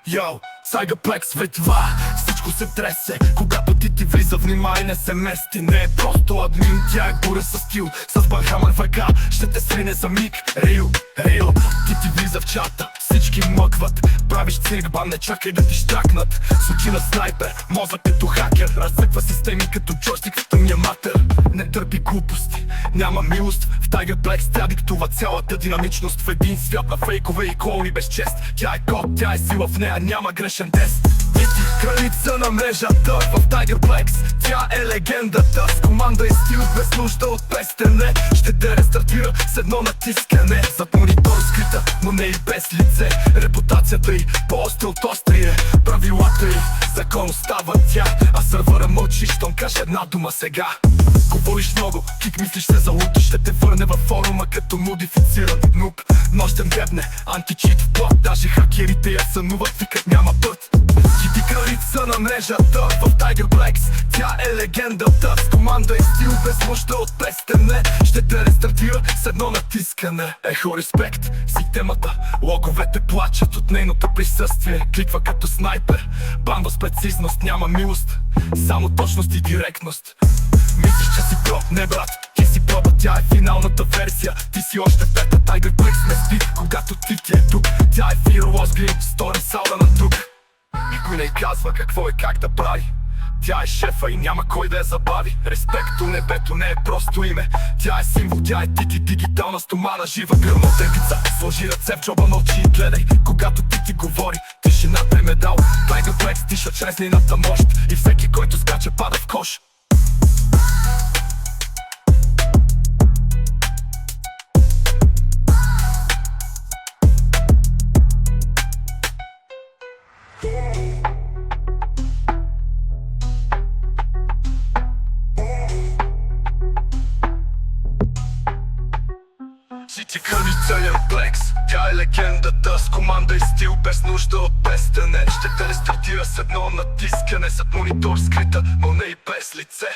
Йоу, Сайгаплекс V2, всичко се тресе, когато ти влиза, внимай, не се мести. Не е просто админ, тя е буря със стил, с Банхамър ВК ще те срине за миг. Рил, ти влиза в чата, всички мъкват, правиш цирк, бам, не чакай да ти щакнат. С очи на снайпер, мозък като хакер, разсъква системи като джойстик в тъмния матер. Не търпи глупости, няма милост, в Тайгърплекс тя диктува цялата динамичност. В един свят на фейкове и клоуни без чест, тя е код, тя е сила, в нея няма грешен тест. Кралица на мрежата в Тайгърплекс, тя е легендата, с команда и стил без нужда от пестене. Ще те рестартира с едно натискане, зад монитор скрита, но не и без лице. Репутацията й по-остра от острие, правилата й закон остава тя, а сървъра мълчи, щом каже една дума сега. Говориш много, кик мислиш се залута, ще те върне във форума като модифициран нуб. Нощем гребне, античит в плот, даже хакерите я сънуват, викат няма път. Ти кралица на мрежата в Тайгърплекс, тя е легендата, с команда и стил без нужда от пестене. Ще те рестартира с едно натискане. Ехо, респект, си темата, логовете плачат от нейното присъствие. Кликва като снайпер, банда с прецизност, няма милост, само точност и директност. Мислиш, че си про, не брат, ти си проба, тя е финалната версия. Ти си още в бета, Тайгърплекс не спи, когато ти е тук. Тя е Fearless Green, стори салда на друг. Никой не й казва какво и как да прави, тя е шефа и няма кой да я забави. Респект у небето не е просто име, тя е символ, тя е ти дигитална стомана, жива гръмотевица. Сложи ръце в джоба, мълчи и гледай, когато ти говори, тишината е медал. Тайгърплекс диша чрез нейната мощ и всеки, който скача, пада в кош. Ти крали целия плекс, тя е легендата, с команда и стил без нужда от пестене. Ще те рестартира с едно натискане, зад монитор скрита, но не и без лице.